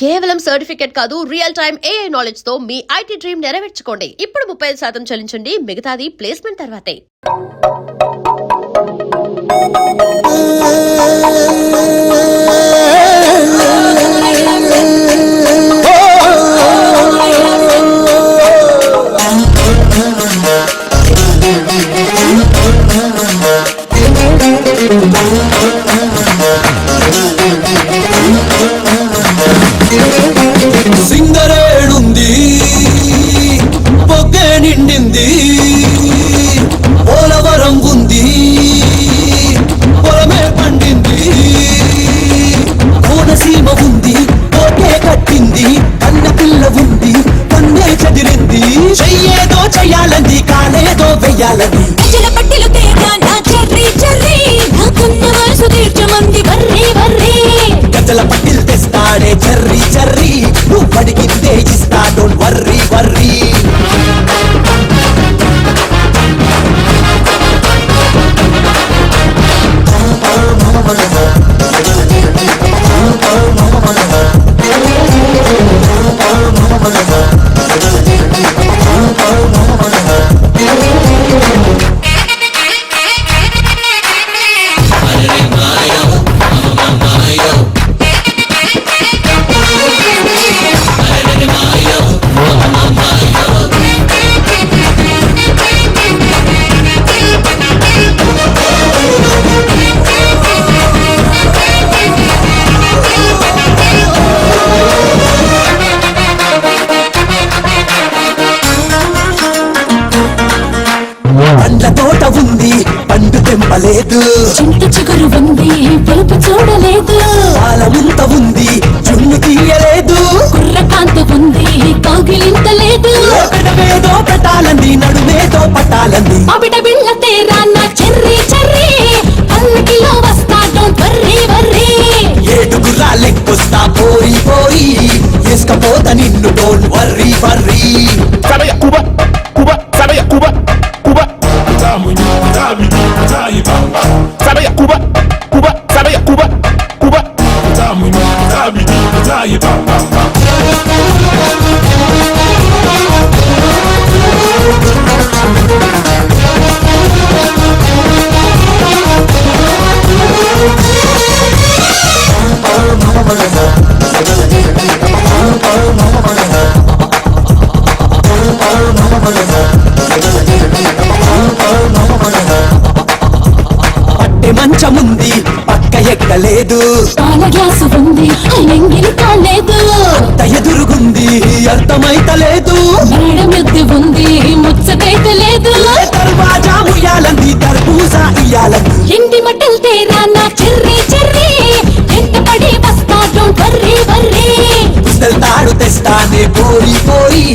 కేవలం సర్టిఫికెట్ కాదు, real time AI knowledge తో మీ IT డ్రీమ్ నెరవేర్చుకోండి. ఇప్పుడు 35% చెల్లించండి, మిగతాది ప్లేస్మెంట్ తర్వాతే. సింగరేడుంది పొగ్గే నిండింది, పోలవరం ఉంది పొలమే పండింది, కోనసీమ ఉంది కోటే కట్టింది, కన్న పిల్ల ఉంది కన్నే చదిరింది, చెయ్యేదో చెయ్యాలంది కాలేదో వెయ్యాలంది. పట్టిలు తేగా నా చెర్రీ చెర్రీ, నాకున్న వయసు తీర్చమంది వర్రీ వర్రీ. గజల పట్టిల్ తెస్తాడే చెర్రీ చెర్రీ, నువ్వు పడికితే ఇస్తా డోంట్ వర్రీ వర్రీ. పండ్ల తోట ఉంది పండు తెంపలేదు, చింత చిగురు ఉంది పులుపు చూడలేదు, పాలముంత ఉంది జున్ను తీయలేదు, కుర్రకాంత ఉంది కౌగిలింతలేదు, పెడవేదో పెట్టాలంది నడుమేదో పట్టాలంది. మామిడ బిళ్ళ తేరా నా చెర్రీ చెర్రీ, పల్లకిలో వస్తా డోంట్ వర్రీ వర్రీ. ఏడుగురా లెక్కొస్తా పోయి పోయి, వేసుకపోత నిన్ను don't worry worry. Sabaya Cuba, Cuba, Sabaya Cuba, Cuba. Sabaya Cuba, Cuba, Sabaya Cuba, Cuba. పట్టె మంచముంది పక్క ఎక్కలేదు, పాల గ్లాసు ఉంది ఎంగిలి కాలేదు, అంత ఎదురుగుంది అర్థమైతలేదు, మేడం ఎద్దు ఉంది ముచ్చటైతే లేదు, దర్వాజా ముయ్యాలంది దర్బూజా ఇయ్యాలంది. ఎండి మట్టలు తేరా నా చెర్రీ చెర్రీ, ఎంత పడి వస్తా డోంట్ వర్రీ వర్రీ. పుస్తల్ తాడు తెస్తానే పోయి పోయి,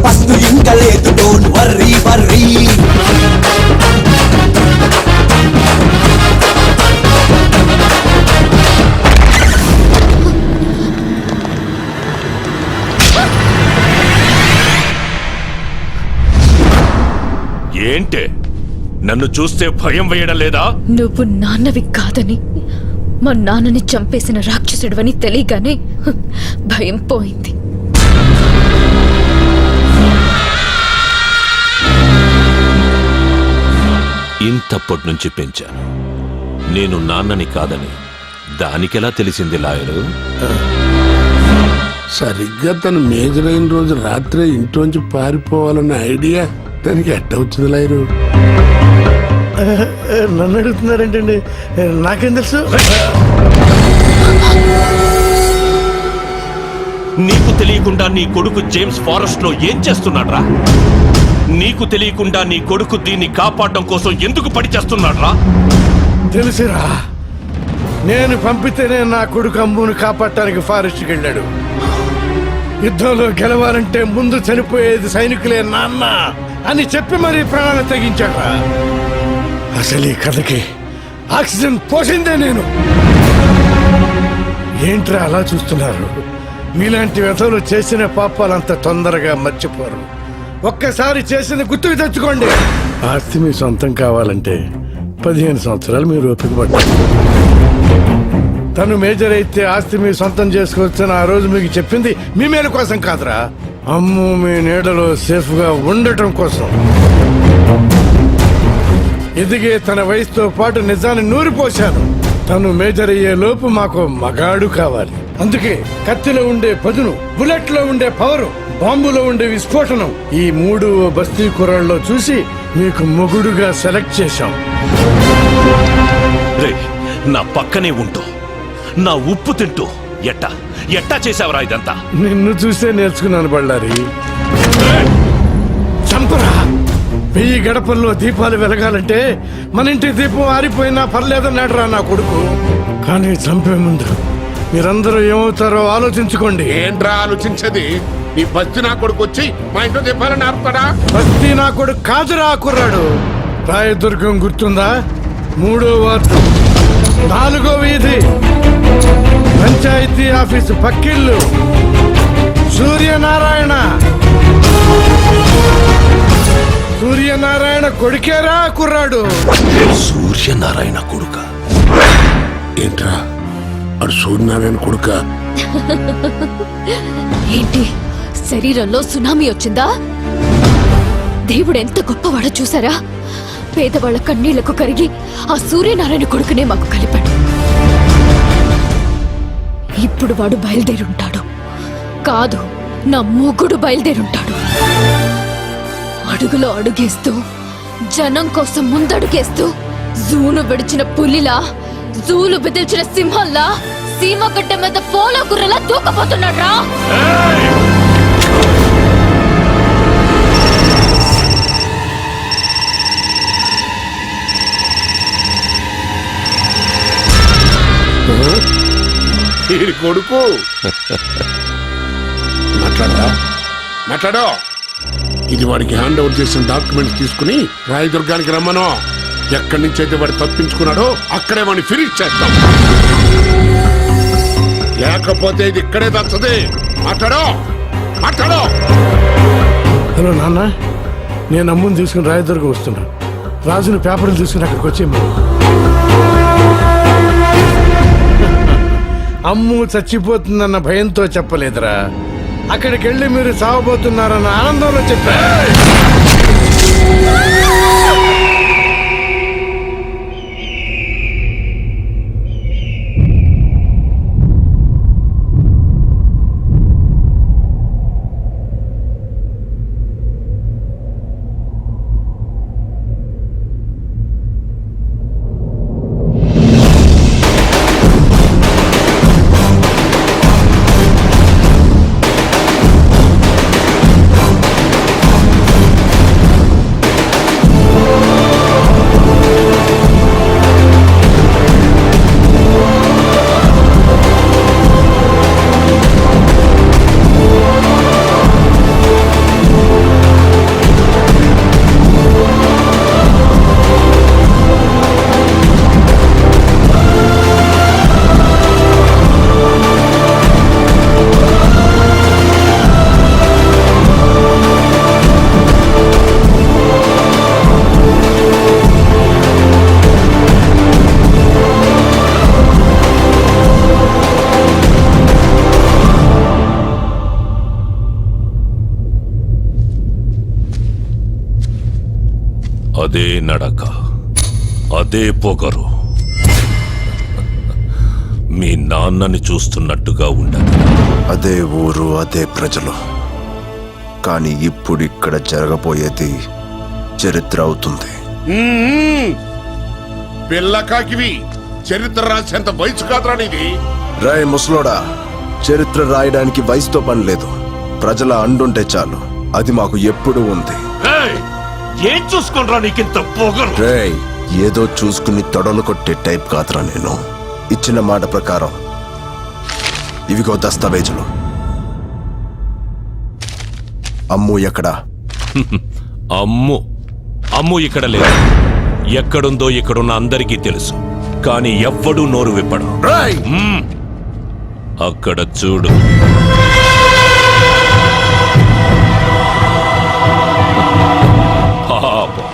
పస్తు ఇంకా లేదు డోంట్ వర్రీ వర్రీ. ఏంటే నన్ను చూస్తే భయం వేయడం లేదా? నువ్వు నాన్నవి కాదని, మా నాన్నని చంపేసిన రాక్షసుడివని తెలియగానే భయం పోయింది. ఇంతప్పటి నుంచి పెంచాను, నేను నాన్నని కాదని దానికెలా తెలిసింది లాయరు? సరిగ్గా తను మేజర్ అయిన రోజు రాత్రి ఇంట్లోంచి పారిపోవాలన్న ఐడియా దానికి ఎట్ట వచ్చింది లాయరు? నన్ను అడుగుతున్నారేంటండి, నాకేం తెలుసు? నీకు తెలియకుండా నీ కొడుకు జేమ్స్ ఫారెస్ట్ లో ఏం చేస్తున్నాడ్రా? నీకు తెలియకుండా నీ కొడుకు దీన్ని కాపాడడం కోసం ఎందుకు పడి చేస్తున్నాడ్రా? తెలుసురా, నేను పంపితేనే నా కొడుకు అంబును కాపాడటానికి ఫారెస్ట్కి వెళ్ళాడు. యుద్ధంలో గెలవాలంటే ముందు చనిపోయేది సైనికులే నాన్న అని చెప్పి మరీ ప్రాణాలు తెగించాడు. అసలు ఈ కథకి ఆక్సిజన్ పోసిందే నేను. ఏంట్రా అలా చూస్తున్నారు? మీలాంటి వ్యధలు చేసిన పాపాలంత తొందరగా మర్చిపోరు. ఒక్కసారి చేసిన గుర్తుకు తెచ్చుకోండి. ఆస్తి మీ సొంతం కావాలంటే 15 సంవత్సరాలు మీరు ఓపిక పడ్డారు. తను మేజర్ అయితే ఆస్తి మీ సొంతం చేసుకోవచ్చని ఆ రోజు మీకు చెప్పింది మీ మేలు కోసం కాదురా, అమ్ము మీ నీడలో సేఫ్ గా ఉండటం కోసం. ఎదిగే తన వయసుతో పాటు నిజాన్ని నూరిపోశాను. తను మేజర్ అయ్యే లోపు మాకు మగాడు కావాలి. అందుకే కత్తిలో ఉండే పదును, బుల్లెట్ లో ఉండే పవరు, బాంబులో ఉండే విస్ఫోటనం, ఈ 3 బస్తీ కుర్రాళ్ళలో చూసి మీకు మొగుడుగా సెలెక్ట్ చేశాం. రే, నా పక్కనే ఉంటూ నా ఉప్పు తింటూ ఎట్టా చేసావరా ఇదంతా? నిన్ను చూస్తే నేర్చుకున్నాను బళ్ళారి. చంపరా! 1000 గడపల్లో దీపాలు వెలగాలంటే మన ఇంటి దీపం ఆరిపోయినా పర్లేదన్నాడురా నా కొడుకు. కానీ చంపే ముందు మీరందరూ ఏమవుతారో ఆలోచించుకోండి. ఏంట్రా ఆలోచించేది? నీ బస్తి నా కొడుకు వచ్చి మా ఇంట్లో చెప్పాలని ఆపుతాడా? బస్తీ నా కొడుకు కాదురా కుర్రాడు. రాయదుర్గం గుర్తుందా? 3వ వార్డు, 4వ వీధి, పంచాయతీ ఆఫీసు పక్కిళ్ళు, సూర్యనారాయణ కొడుకేరా కుర్రాడు. సూర్యనారాయణ కొడుక? ఏంట్రా అడు సూర్యనారాయణ కొడుక? ఏంటి శరీరంలో సునామీ వచ్చిందా? దేవుడు ఎంత గొప్పవాడో చూసారా? పేదవాళ్ళ కన్నీళ్లకు కరిగి ఆ సూర్యనారాయణ కొడుకునే మాకు కలిపాడు. ఇప్పుడు వాడు బయలుదేరుంటాడు. కాదు, నా మొగుడు బయలుదేరుంటాడు. అడుగులో అడుగేస్తూ, జనం కోసం ముందడుగేస్తూ, జూలు విడిచిన పులిలా, జూలు బెదిల్చిన సింహంలా, సీమగడ్డ మీద పోలో గుర్రలా దూకపోతున్నాడు రా. ఈ కొడుకు మాట్లాడా? ఇది వాడికి హ్యాండ్ ఓవర్ చేసిన డాక్యుమెంట్స్ తీసుకుని రాయదుర్గానికి రమ్మను. ఎక్కడి నుంచి అయితే వాడు తప్పించుకున్నాడో అక్కడే వాడిని ఫినిష్ చేస్తాం. లేకపోతే ఇది ఇక్కడే దచ్చది. మాట్లాడో. హలో నాన్న, నేను అమ్ముని తీసుకుని రాయదుర్గం వస్తున్నా. రాజుని పేపర్లు తీసుకుని అక్కడికి వచ్చేయమ్మా. అమ్ము చచ్చిపోతుందన్న భయంతో చెప్పలేదురా, అక్కడికి వెళ్ళి మీరు చావబోతున్నారన్న ఆనందంలో చెప్పారు. అదే నడక, అదే పొగరు. మీ నాన్నని చూస్తున్నట్టుగా ఉండదు. అదే ఊరు, అదే ప్రజలు. కానీ ఇప్పుడు ఇక్కడ జరగబోయేది చరిత్ర అవుతుంది. పిల్లకాకివి చరిత్ర రాసేంత వయసు కాదురా నీది. రాయ్ ముసలోడా, చరిత్ర రాయడానికి వయసుతో పని లేదు. ప్రజల అండుంటే చాలు. అది మాకు ఎప్పుడూ ఉంది. ఏం చూసుకుంటా నీకింత పొగరు? రేయ్, ఏదో చూసుకుని తొడలు కొట్టే టైప్ కాదురా నేను. ఇచ్చిన మాట ప్రకారం ఇవిగో దస్తావేజులు. అమ్ము ఎక్కడా? అమ్ము ఇక్కడ లేదు. ఎక్కడుందో ఇక్కడున్న అందరికీ తెలుసు. కానీ ఎవ్వడూ నోరు విప్పడు. అక్కడ చూడు. పాపం,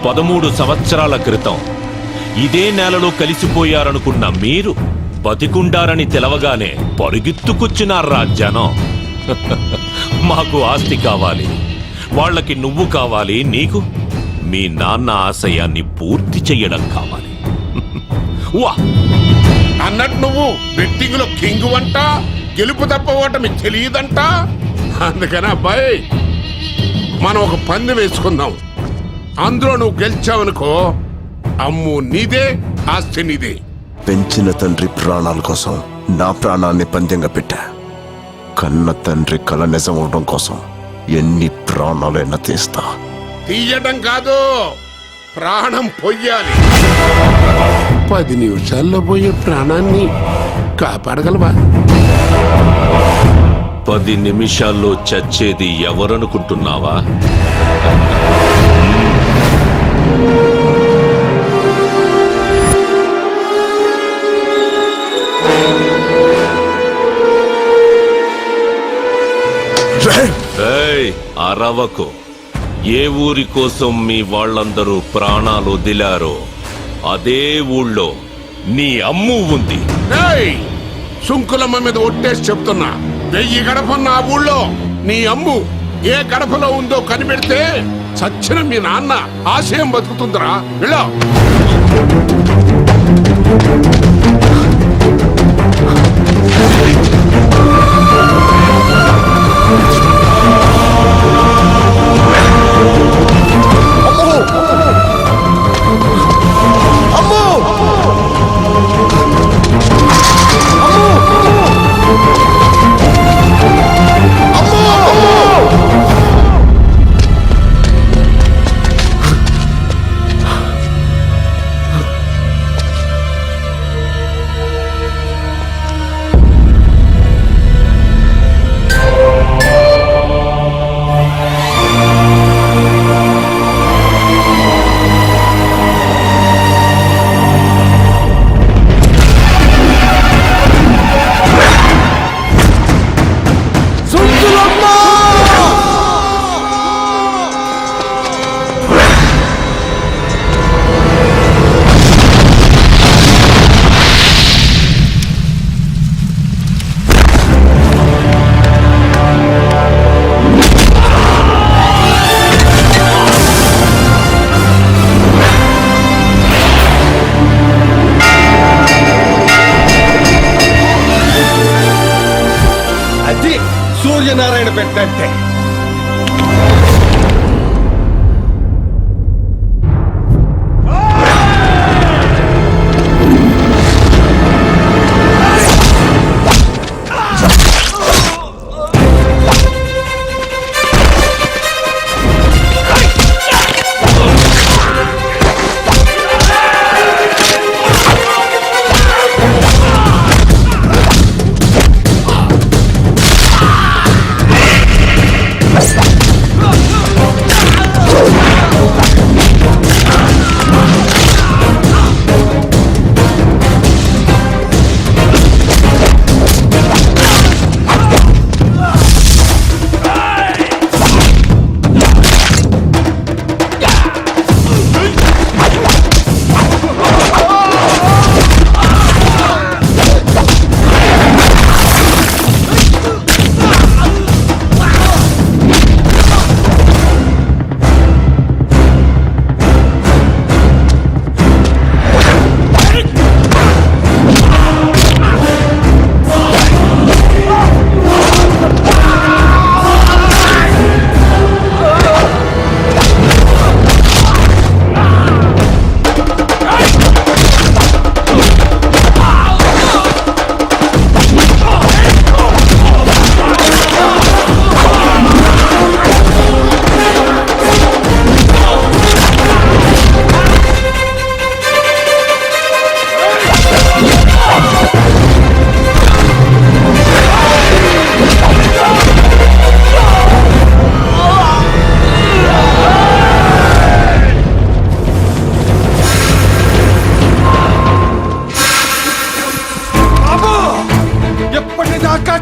13 సంవత్సరాల క్రితం ఇదే నేలలో కలిసిపోయారనుకున్న మీరు బతికుండారని తెలవగానే పరుగెత్తుకొచ్చినారా జనం. మాకు ఆస్తి కావాలి, వాళ్ళకి నువ్వు కావాలి, నీకు మీ నాన్న ఆశయాన్ని పూర్తి చెయ్యడం కావాలి. వా అన్నట్టు నువ్వు బెట్టింగ్ లో కింగ్ వంట, గెలుపు తప్ప ఓటమి తెలియదంట. అందుకని అబ్బాయి మనం ఒక పందెం వేసుకుందాం. అందులో నువ్వు గెలిచావనుకో అమ్ము నీదే, ఆస్తి నీదే. పెంచిన తండ్రి ప్రాణాల కోసం నా ప్రాణాన్ని పందెంగా పెట్టా. కన్న తండ్రి కల నిజం అవడం కోసం ఎన్ని ప్రాణాలైనా తీస్తా. తీయడం కాదు, ప్రాణం పొయ్యాలి. 10 నిమిషాల్లో పోయే ప్రాణాన్ని కాపాడగలవా? 10 నిమిషాల్లో చచ్చేది ఎవరనుకుంటున్నావా? ఏయ్, అరవకు. ఏ ఊరి కోసం మీ వాళ్ళందరూ ప్రాణాలు వదిలారో అదే ఊళ్ళో నీ అమ్ము ఉంది. ఏయ్, సుంకులమ్మ మీద ఒట్టేసి చెప్తున్నా, 1000 గడపన్న ఆ ఊళ్ళో నీ అమ్ము ఏ గడపలో ఉందో కనిపెడితే సచ్చిన మీ నాన్న ఆశయం బతుకుతుందిరా. వెళ్ళా. అది సూర్యనారాయణ పెట్టంటే.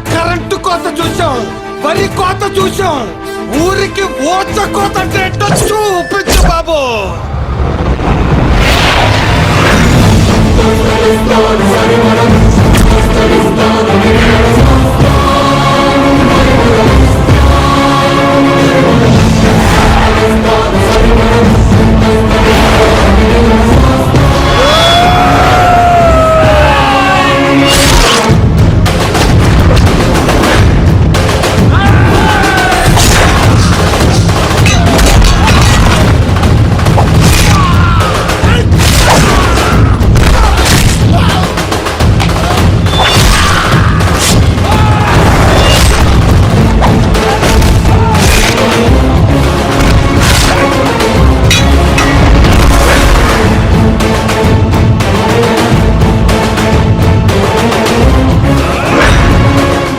కరెంటు కోత చూసాం, వరి కోత చూసాం, ఊరికి ఓచ కోత అంటే ఏంటో చూపించు బాబు.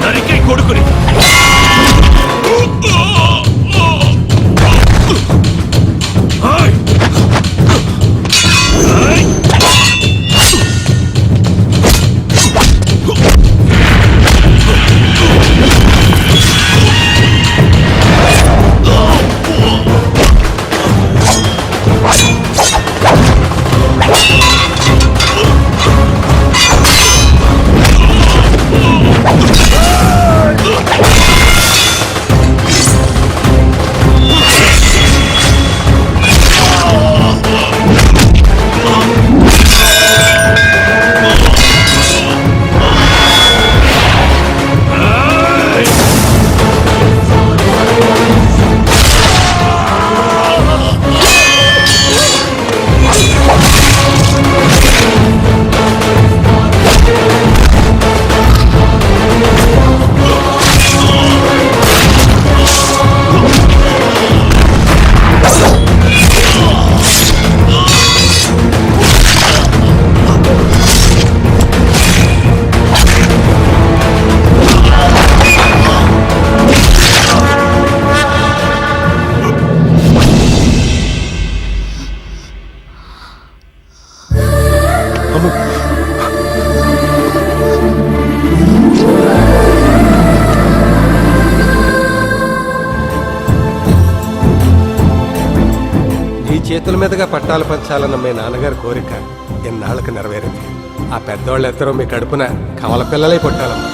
నరికే కొడుకుని ఆయ్! ఆయ్! నీ చేతుల మీదుగా పట్టాలు పంచాలన్న మీ నాన్నగారి కోరిక ఎన్నాళ్ళకు నెరవేరింది. ఆ పెద్దోళ్ళెద్దరూ మీ కడుపున కవల పిల్లలై పుట్టాలమ్మా.